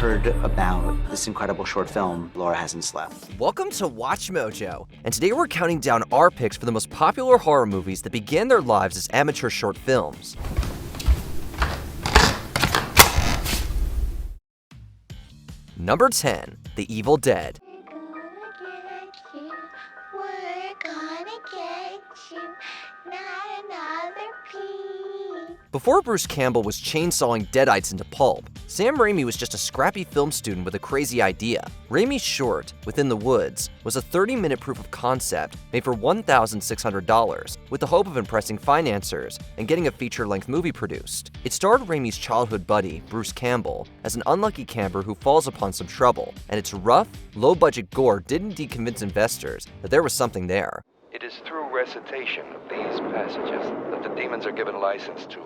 heard about this incredible short film, Laura Hasn't Slept. Welcome to Watch Mojo, and today we're counting down our picks for the most popular horror movies that began their lives as amateur short films. Number 10, The Evil Dead. Before Bruce Campbell was chainsawing deadites into pulp, Sam Raimi was just a scrappy film student with a crazy idea. Raimi's short, Within the Woods, was a 30-minute proof of concept made for $1,600, with the hope of impressing financiers and getting a feature-length movie produced. It starred Raimi's childhood buddy, Bruce Campbell, as an unlucky camper who falls upon some trouble, and its rough, low-budget gore did indeed convince investors that there was something there. It is through recitation of these passages that the demons are given license to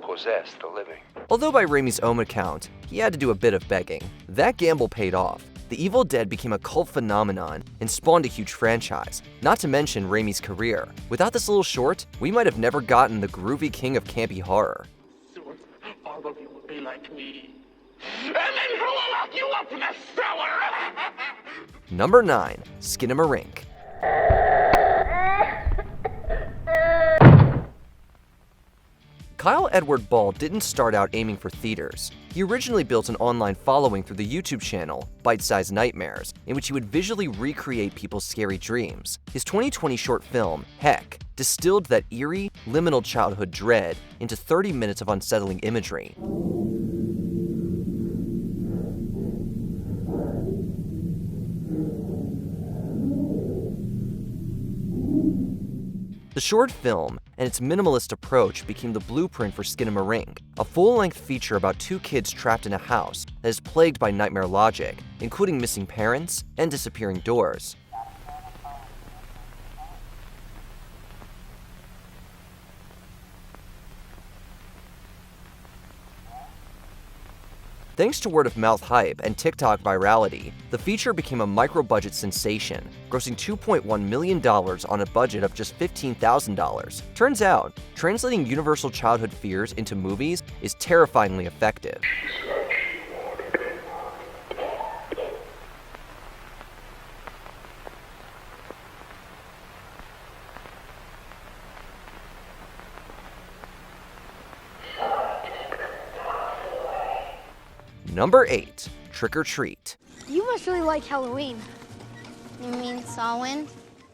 possess the living. Although by Raimi's own account, he had to do a bit of begging. That gamble paid off. The Evil Dead became a cult phenomenon and spawned a huge franchise, not to mention Raimi's career. Without this little short, we might have never gotten the groovy king of campy horror. Soon, all of you will be like me. And then who will lock you up in the cellar? Number 9, Skinamarink. Kyle Edward Ball didn't start out aiming for theaters. He originally built an online following through the YouTube channel, Bite-Sized Nightmares, in which he would visually recreate people's scary dreams. His 2020 short film, Heck, distilled that eerie, liminal childhood dread into 30 minutes of unsettling imagery. The short film and its minimalist approach became the blueprint for Skinamarink, a full-length feature about two kids trapped in a house that is plagued by nightmare logic, including missing parents and disappearing doors. Thanks to word-of-mouth hype and TikTok virality, the feature became a micro-budget sensation, grossing $2.1 million on a budget of just $15,000. Turns out, translating universal childhood fears into movies is terrifyingly effective. Number 8, Trick or Treat. You must really like Halloween. You mean Samhain?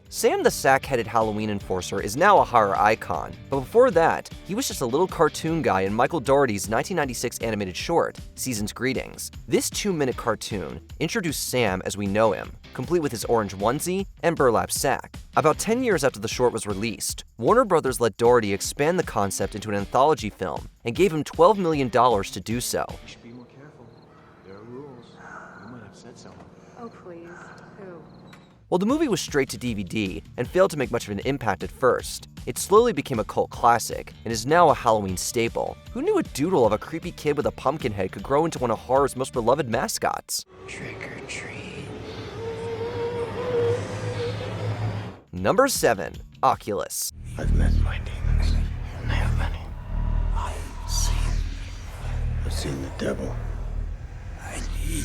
Sam the sack-headed Halloween enforcer is now a horror icon, but before that, he was just a little cartoon guy in Michael Dougherty's 1996 animated short, Season's Greetings. This 2-minute cartoon introduced Sam as we know him, complete with his orange onesie and burlap sack. About 10 years after the short was released, Warner Brothers let Dougherty expand the concept into an anthology film and gave him $12 million to do so. Oh, please. Who? While the movie was straight to DVD and failed to make much of an impact at first, it slowly became a cult classic and is now a Halloween staple. Who knew a doodle of a creepy kid with a pumpkin head could grow into one of horror's most beloved mascots? Trick or treat. Number 7, Oculus. I've met my demons, and they have many. I've seen the devil. And he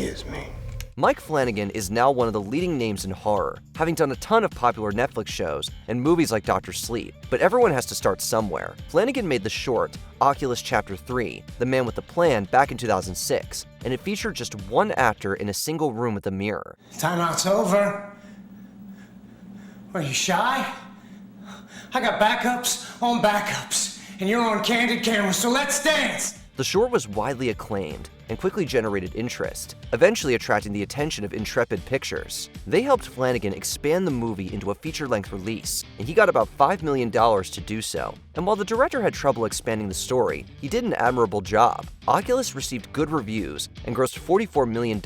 is me. Mike Flanagan is now one of the leading names in horror, having done a ton of popular Netflix shows and movies like Dr. Sleep. But everyone has to start somewhere. Flanagan made the short, Oculus Chapter 3, The Man with the Plan, back in 2006, and it featured just one actor in a single room with a mirror. Timeout's over. Are you shy? I got backups on backups, and you're on candid camera, so let's dance! The short was widely acclaimed and quickly generated interest, eventually attracting the attention of Intrepid Pictures. They helped Flanagan expand the movie into a feature-length release, and he got about $5 million to do so. And while the director had trouble expanding the story, he did an admirable job. Oculus received good reviews and grossed $44 million.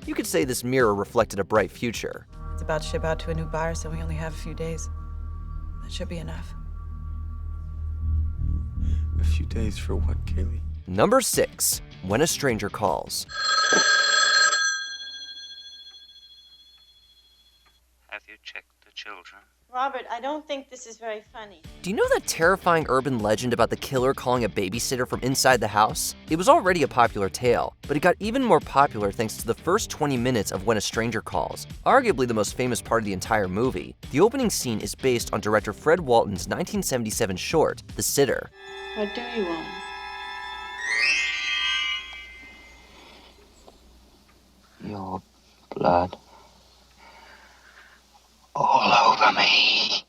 You could say this mirror reflected a bright future. It's about to ship out to a new buyer, so we only have a few days. That should be enough. A few days for what, Kaylee? Number 6, When a Stranger Calls. Have you checked the children? Rob, Robert, I don't think this is very funny. Do you know that terrifying urban legend about the killer calling a babysitter from inside the house? It was already a popular tale, but it got even more popular thanks to the first 20 minutes of When a Stranger Calls, arguably the most famous part of the entire movie. The opening scene is based on director Fred Walton's 1977 short, The Sitter. What do you want? Your blood all over me.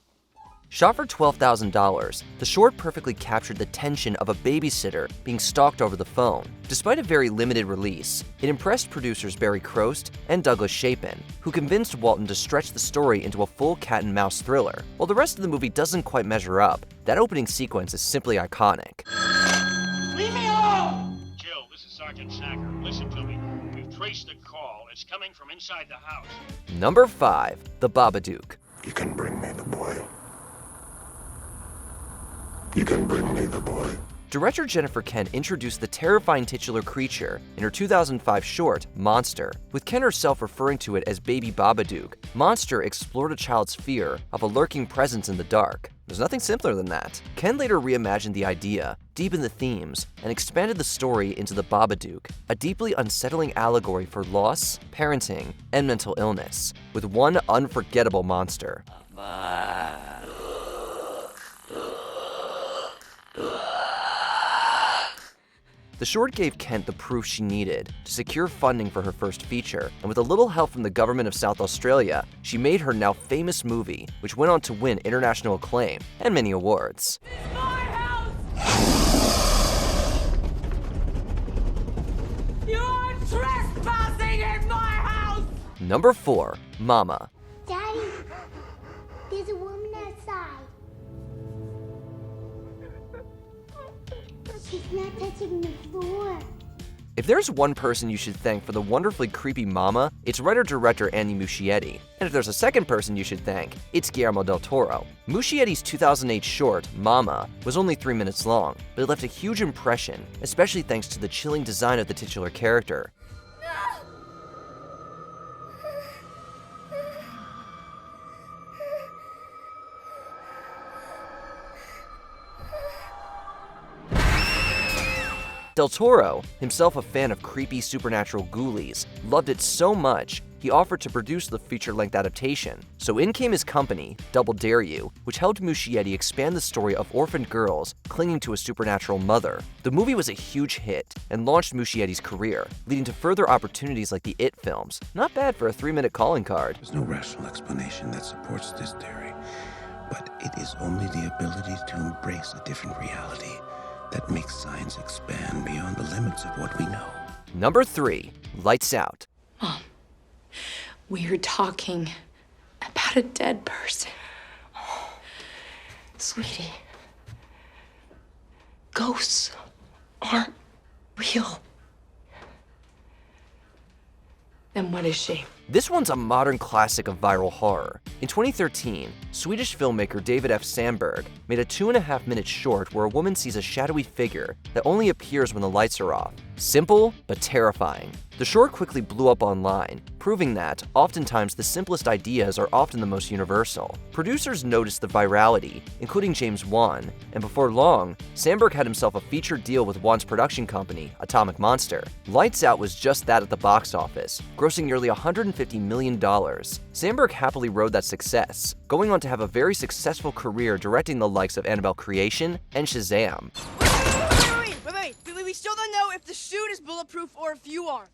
Shot for $12,000, the short perfectly captured the tension of a babysitter being stalked over the phone. Despite a very limited release, it impressed producers Barry Crost and Douglas Chapin, who convinced Walton to stretch the story into a full cat-and-mouse thriller. While the rest of the movie doesn't quite measure up, that opening sequence is simply iconic. Leave me alone! Jill, this is Sergeant Sacker. Listen to me. We've traced the call. It's coming from inside the house. Number 5. The Babadook. You can bring me the boy. You can bring me the boy. Director Jennifer Kent introduced the terrifying titular creature in her 2005 short, Monster. With Kent herself referring to it as Baby Babadook, Monster explored a child's fear of a lurking presence in the dark. There's nothing simpler than that. Kent later reimagined the idea, deepened the themes, and expanded the story into the Babadook, a deeply unsettling allegory for loss, parenting, and mental illness, with one unforgettable monster. The short gave Kent the proof she needed to secure funding for her first feature, and with a little help from the government of South Australia, she made her now famous movie, which went on to win international acclaim and many awards. This is my house! You're trespassing in my house! Number 4. Mama. Daddy, there's a woman outside. She's not touching the floor. If there's one person you should thank for the wonderfully creepy Mama, it's writer-director Andy Muschietti. And if there's a second person you should thank, it's Guillermo del Toro. Muschietti's 2008 short, Mama, was only 3 minutes long, but it left a huge impression, especially thanks to the chilling design of the titular character. Del Toro, himself a fan of creepy supernatural ghoulies, loved it so much he offered to produce the feature-length adaptation. So in came his company, Double Dare You, which helped Muschietti expand the story of orphaned girls clinging to a supernatural mother. The movie was a huge hit and launched Muschietti's career, leading to further opportunities like the It films. Not bad for a 3-minute calling card. There's no rational explanation that supports this theory, but it is only the ability to embrace a different reality that makes science expand beyond the limits of what we know. Number 3. Lights Out. Mom, we're talking about a dead person. Oh, sweetie, ghosts aren't real. Then what is she? This one's a modern classic of viral horror. In 2013, Swedish filmmaker David F. Sandberg made a 2.5-minute short where a woman sees a shadowy figure that only appears when the lights are off. Simple, but terrifying. The short quickly blew up online, proving that, oftentimes, the simplest ideas are often the most universal. Producers noticed the virality, including James Wan, and before long, Sandberg had himself a featured deal with Wan's production company, Atomic Monster. Lights Out was just that at the box office, grossing nearly $150 million. Sandberg happily rode that success, going on to have a very successful career directing the likes of Annabelle Creation and Shazam. Wait, we still don't know if the suit is bulletproof or if you are.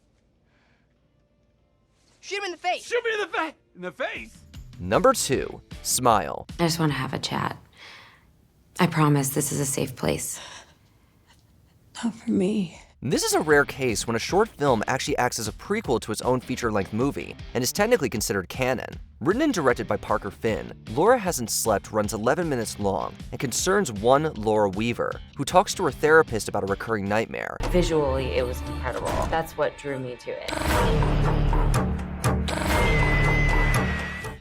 Shoot him in the face. Shoot me in the face! In the face? Number 2. Smile. I just want to have a chat. I promise this is a safe place. Not for me. This is a rare case when a short film actually acts as a prequel to its own feature-length movie, and is technically considered canon. Written and directed by Parker Finn, Laura Hasn't Slept runs 11 minutes long and concerns one Laura Weaver, who talks to her therapist about a recurring nightmare. Visually, it was incredible. That's what drew me to it.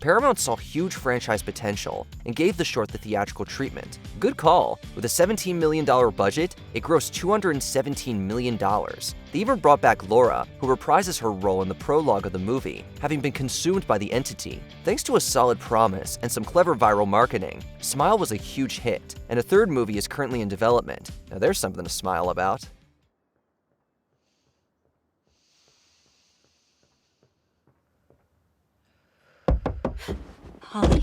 Paramount saw huge franchise potential and gave the short the theatrical treatment. Good call. With a $17 million budget, it grossed $217 million. They even brought back Laura, who reprises her role in the prologue of the movie, having been consumed by the entity. Thanks to a solid promise and some clever viral marketing, Smile was a huge hit, and a third movie is currently in development. Now there's something to smile about. Holly?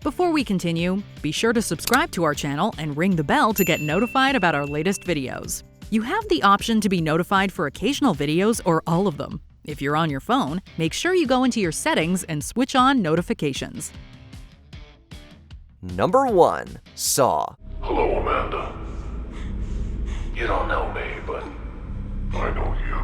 Before we continue, be sure to subscribe to our channel and ring the bell to get notified about our latest videos. You have the option to be notified for occasional videos or all of them. If you're on your phone, make sure you go into your settings and switch on notifications. Number 1. Saw. Hello, Amanda. You don't know me, but I know you.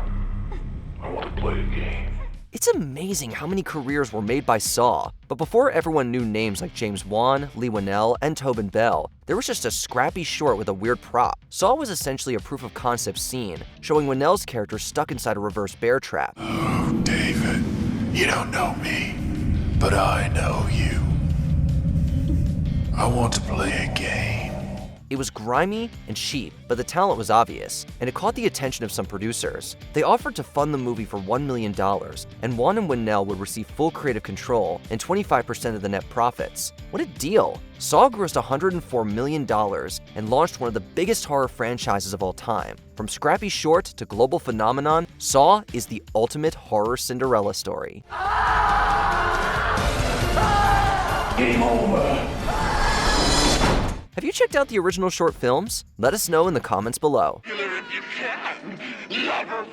I want to play a game. It's amazing how many careers were made by Saw, but before everyone knew names like James Wan, Lee Winnell, and Tobin Bell, there was just a scrappy short with a weird prop. Saw was essentially a proof-of-concept scene, showing Winnell's character stuck inside a reverse bear trap. Oh, David, you don't know me, but I know you. I want to play a game. It was grimy and cheap, but the talent was obvious, and it caught the attention of some producers. They offered to fund the movie for $1 million, and Wan and Winnell would receive full creative control and 25% of the net profits. What a deal! Saw grossed $104 million and launched one of the biggest horror franchises of all time. From scrappy short to global phenomenon, Saw is the ultimate horror Cinderella story. Game over! Have you checked out the original short films? Let us know in the comments below. If you can, never